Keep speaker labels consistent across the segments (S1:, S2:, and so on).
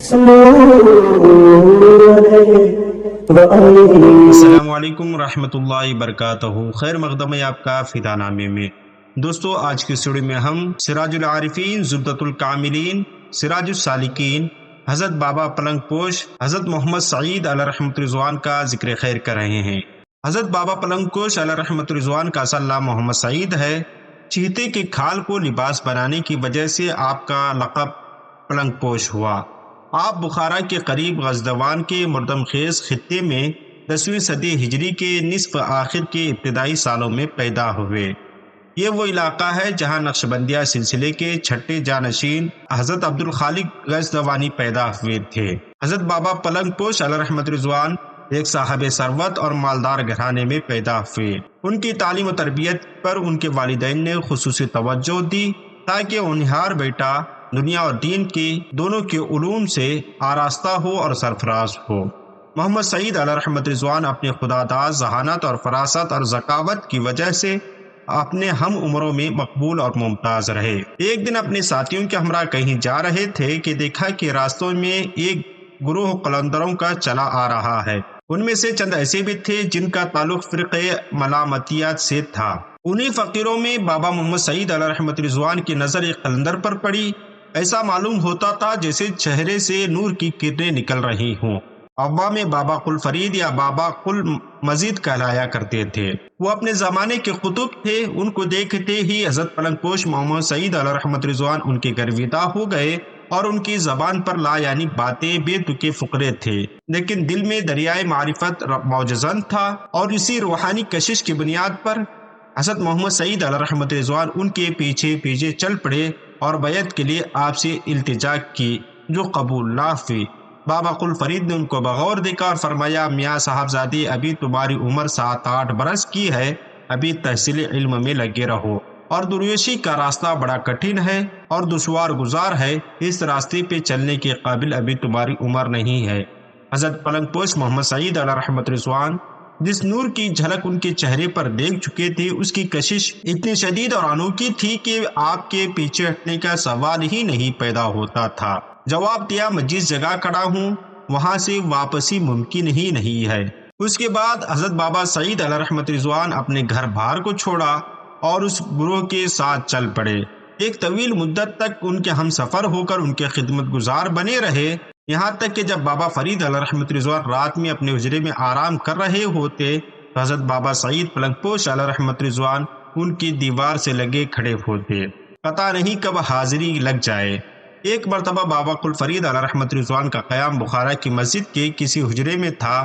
S1: السلام علیکم ورحمۃ اللہ وبرکاتہ۔ خیر مقدم ہے آپ کا فدا نامے میں۔ دوستو، آج کی سٹوڈی میں ہم سراج العارفین، زبدۃ الکاملین، سراج السالکین، حضرت بابا پلنگ پوش، حضرت محمد سعید علیہ رحمۃ رضوان کا ذکر خیر کر رہے ہیں۔ حضرت بابا پلنگ پوش علیہ رحمۃ رضوان کا اصل نام محمد سعید ہے۔ چیتے کے کھال کو لباس بنانے کی وجہ سے آپ کا لقب پلنگ پوش ہوا۔ آپ بخارا کے قریب غزدوان کے مردم خیز خطے میں 10ویں صدی ہجری کے نصف آخر کے ابتدائی سالوں میں پیدا ہوئے۔ یہ وہ علاقہ ہے جہاں نقشبندیہ سلسلے کے چھٹے جانشین حضرت عبدالخالق غزدوانی پیدا ہوئے تھے۔ حضرت بابا پلنگ پوش علیہ رحمۃ رضوان ایک صاحب ثروت اور مالدار گھرانے میں پیدا ہوئے۔ ان کی تعلیم و تربیت پر ان کے والدین نے خصوصی توجہ دی تاکہ ہونہار بیٹا دنیا اور دین کے دونوں کے علوم سے آراستہ ہو اور سرفراز ہو۔ محمد سعید علیہ رحمۃ رضوان اپنے خداداد ذہانت اور فراست اور ذکاوت کی وجہ سے اپنے ہم عمروں میں مقبول اور ممتاز رہے۔ ایک دن اپنے ساتھیوں کے ہمراہ کہیں جا رہے تھے کہ دیکھا کہ راستوں میں ایک گروہ قلندروں کا چلا آ رہا ہے۔ ان میں سے چند ایسے بھی تھے جن کا تعلق فرقہ ملامتیات سے تھا۔ انہی فقیروں میں بابا محمد سعید علیہ رحمۃ رضوان کی نظر ایک قلندر پر پڑی۔ ایسا معلوم ہوتا تھا جیسے چہرے سے نور کی کرنیں نکل رہی ہوں۔ عوام میں بابا قل فرید یا بابا قل مزید کہلایا کرتے تھے۔ وہ اپنے زمانے کے قطب تھے۔ ان کو دیکھتے ہی حضرت پلنگ پوش محمد سعید علیہ رحمۃ رضوان ان کے گرویدہ ہو گئے اور ان کی زبان پر لا یعنی باتیں بے تکے فقرے تھے، لیکن دل میں دریائے معرفت موجزن تھا۔ اور اسی روحانی کشش کی بنیاد پر حضرت محمد سعید علیہ رحمۃ رضوان ان کے پیچھے پیچھے چل پڑے اور بیعت کے لیے آپ سے التجا کی، جو قبول نہ ہوئی۔ بابا قل فرید نے ان کو بغور دیکھا اور فرمایا، میاں صاحبزادی، ابھی تمہاری عمر 7-8 برس کی ہے، ابھی تحصیل علم میں لگے رہو، اور درویشی کا راستہ بڑا کٹھن ہے اور دشوار گزار ہے، اس راستے پہ چلنے کے قابل ابھی تمہاری عمر نہیں ہے۔ حضرت پلنگ پوش محمد سعید علیہ رحمۃ رضوان جس نور کی جھلک ان کے چہرے پر دیکھ چکے تھے، اس کی کشش اتنی شدید اور انوکھی تھی کہ آپ کے پیچھے ہٹنے کا سوال ہی نہیں پیدا ہوتا تھا۔ جواب دیا، میں جس جگہ کھڑا ہوں وہاں سے واپسی ممکن ہی نہیں ہے۔ اس کے بعد حضرت بابا سعید علیہ رحمۃ رضوان اپنے گھر بار کو چھوڑا اور اس گروہ کے ساتھ چل پڑے۔ ایک طویل مدت تک ان کے ہم سفر ہو کر ان کے خدمت گزار بنے رہے، یہاں تک کہ جب بابا فرید علیہ رحمۃ رضوان رات میں اپنے حجرے میں آرام کر رہے ہوتے تو حضرت بابا سعید پلنگ پوش علیہ رحمۃ رضوان ان کی دیوار سے لگے کھڑے ہوتے، پتہ نہیں کب حاضری لگ جائے۔ ایک مرتبہ بابا قل فرید علیہ رحمۃ رضوان کا قیام بخارا کی مسجد کے کسی حجرے میں تھا۔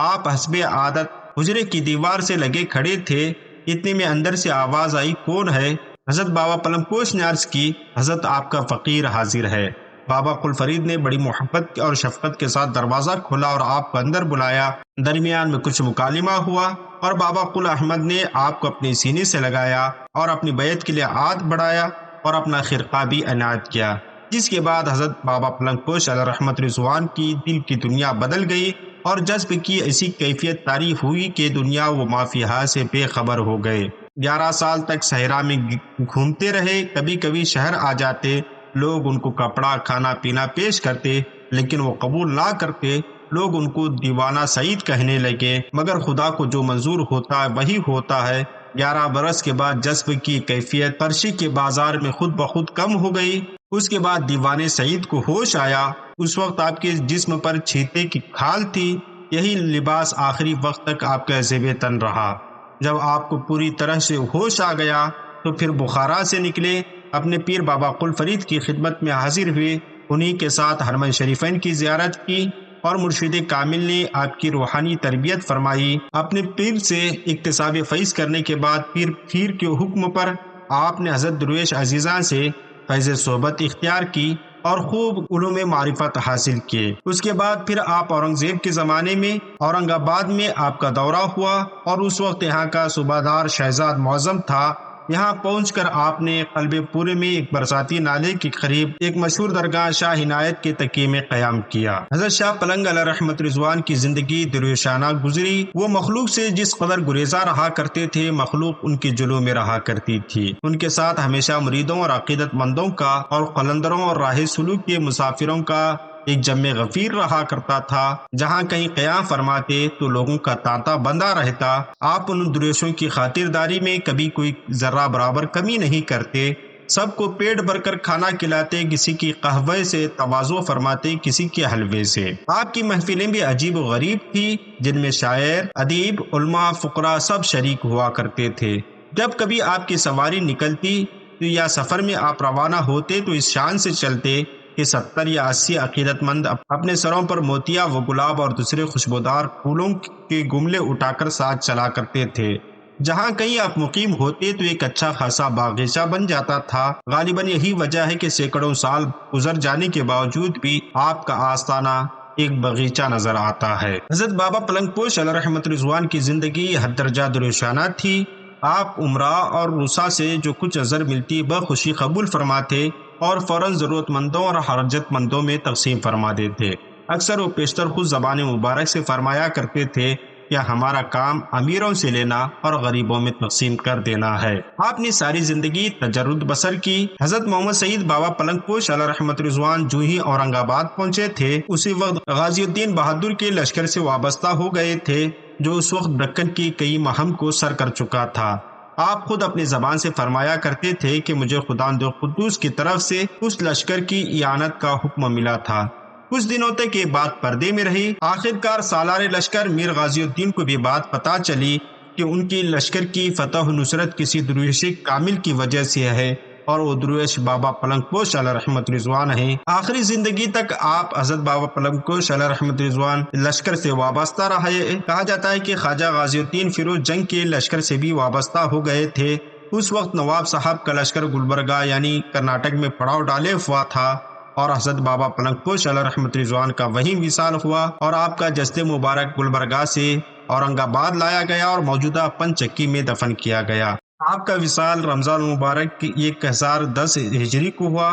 S1: آپ حسب عادت حجرے کی دیوار سے لگے کھڑے تھے، اتنے میں اندر سے آواز آئی، کون ہے؟ حضرت بابا پلنگ پوش نے عرض کی، حضرت آپ کا فقیر حاضر ہے۔ بابا قل فرید نے بڑی محبت اور شفقت کے ساتھ دروازہ کھولا اور آپ کو اندر بلایا۔ درمیان میں کچھ مکالمہ ہوا اور بابا قل احمد نے آپ کو اپنے سینے سے لگایا اور اپنی بیعت کے لیے ہاتھ بڑھایا اور اپنا خرقہ بھی عنایت کیا، جس کے بعد حضرت بابا پلنگ پوش علیہ رحمۃ رضوان کی دل کی دنیا بدل گئی اور جذب کی ایسی کیفیت تعریف ہوئی کہ دنیا و ما فیہا سے بے خبر ہو گئے۔ 11 سال تک صحرا میں گھومتے رہے، کبھی کبھی شہر آ جاتے، لوگ ان کو کپڑا کھانا پینا پیش کرتے لیکن وہ قبول نہ کرتے۔ لوگ ان کو دیوانہ سعید کہنے لگے، مگر خدا کو جو منظور ہوتا ہے وہی ہوتا ہے۔ 11 برس کے بعد جذب کی کیفیت پرشی کے بازار میں خود بخود کم ہو گئی۔ اس کے بعد دیوانے سعید کو ہوش آیا۔ اس وقت آپ کے جسم پر چیتے کی کھال تھی، یہی لباس آخری وقت تک آپ کا زیب تن رہا۔ جب آپ کو پوری طرح سے ہوش آ گیا تو پھر بخارا سے نکلے، اپنے پیر بابا قل فرید کی خدمت میں حاضر ہوئے، انہی کے ساتھ حرمین شریفین کی زیارت کی اور مرشد کامل نے آپ کی روحانی تربیت فرمائی۔ اپنے پیر سے اکتساب فیض کرنے کے بعد پیر کے حکم پر آپ نے حضرت درویش عزیزاں سے فیض صحبت اختیار کی اور خوب علوم معرفت حاصل کیے۔ اس کے بعد پھر آپ اورنگزیب کے زمانے میں اورنگ آباد میں آپ کا دورہ ہوا اور اس وقت یہاں کا صوبہ دار شہزاد معظم تھا۔ یہاں پہنچ کر آپ نے قلب پورے میں ایک برساتی نالے کے قریب ایک مشہور درگاہ شاہ عنایت کے تکیے میں قیام کیا۔ حضرت شاہ پلنگ علیہ رحمۃ رضوان کی زندگی درویشانہ گزری۔ وہ مخلوق سے جس قدر گریزاں رہا کرتے تھے، مخلوق ان کی جلو میں رہا کرتی تھی۔ ان کے ساتھ ہمیشہ مریدوں اور عقیدت مندوں کا اور قلندروں اور راہ سلوک کے مسافروں کا ایک جم غفیر رہا کرتا تھا، جہاں کہیں قیام فرماتے تو لوگوں کا تانتا بندہ رہتا۔ آپ ان درویشوں کی خاطرداری میں کبھی کوئی ذرہ برابر کمی نہیں کرتے، سب کو پیٹ بھر کر کھانا کھلاتے، کسی کی قہوے سے تواضع فرماتے، کسی کے حلوے سے۔ آپ کی محفلیں بھی عجیب و غریب تھی، جن میں شاعر، ادیب، علماء، فقراء سب شریک ہوا کرتے تھے۔ جب کبھی آپ کی سواری نکلتی تو یا سفر میں آپ روانہ ہوتے تو اس شان سے چلتے کہ 70 یا 80 عقیدت مند اپنے سروں پر موتیا و گلاب اور دوسرے خوشبودار پھولوں کے گملے اٹھا کر ساتھ چلا کرتے تھے۔ جہاں کہیں آپ مقیم ہوتے تو ایک اچھا خاصا باغیچہ بن جاتا تھا۔ غالباً یہی وجہ ہے کہ سینکڑوں سال گزر جانے کے باوجود بھی آپ کا آستانہ ایک باغیچہ نظر آتا ہے۔ حضرت بابا پلنگ پوش علیہ رحمت رضوان کی زندگی حد درجہ درویشانہ تھی۔ آپ عمراء اور رسا سے جو کچھ نظر ملتی بخوشی قبول فرماتے اور فوراً ضرورت مندوں اور حاجت مندوں میں تقسیم فرما دیتے۔ اکثر و بیشتر خود زبان مبارک سے فرمایا کرتے تھے کہ ہمارا کام امیروں سے لینا اور غریبوں میں تقسیم کر دینا ہے۔ آپ نے ساری زندگی تجرد بسر کی۔ حضرت محمد سعید بابا پلنگ پوش علیہ رحمت رضوان جو ہی اورنگ آباد پہنچے تھے، اسی وقت غازی الدین بہادر کے لشکر سے وابستہ ہو گئے تھے، جو اس وقت دکن کی کئی مہم کو سر کر چکا تھا۔ آپ خود اپنی زبان سے فرمایا کرتے تھے کہ مجھے خداوند قدوس کی طرف سے اس لشکر کی اعانت کا حکم ملا تھا۔ کچھ دنوں تک یہ بات پردے میں رہی۔ آخرکار سالار لشکر میر غازی الدین کو بھی بات پتہ چلی کہ ان کی لشکر کی فتح و نصرت کسی درویش کامل کی وجہ سے ہے، اور وہ درویش بابا پلنگ پوش علیہ رحمت رضوان ہیں۔ آخری زندگی تک آپ حضرت بابا پلنگ پوش علیہ رحمت رضوان لشکر سے وابستہ رہے۔ کہا جاتا ہے کہ خواجہ غازی الدین فیروز جنگ کے لشکر سے بھی وابستہ ہو گئے تھے۔ اس وقت نواب صاحب کا لشکر گلبرگہ یعنی کرناٹک میں پڑاؤ ڈالے ہوا تھا، اور حضرت بابا پلنگ پوش علیہ رحمت رضوان کا وہیں وصال ہوا، اور آپ کا جسد مبارک گلبرگہ سے اورنگ آباد لایا گیا اور موجودہ پنچکی میں دفن کیا گیا۔ آپ کا وصال رمضان مبارک 1010 ہجری کو ہوا،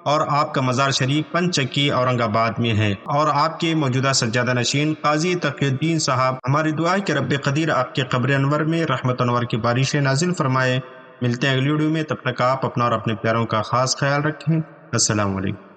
S1: اور آپ کا مزار شریف پنچکی اورنگ آباد میں ہے، اور آپ کے موجودہ سجادہ نشین قاضی تقی الدین صاحب، ہماری دعا ہے کہ رب قدیر آپ کے قبر انور میں رحمت انور کی بارشیں نازل فرمائے۔ ملتے ہیں اگلی ویڈیو میں، تب تک آپ اپنا اور اپنے پیاروں کا خاص خیال رکھیں۔ السلام علیکم۔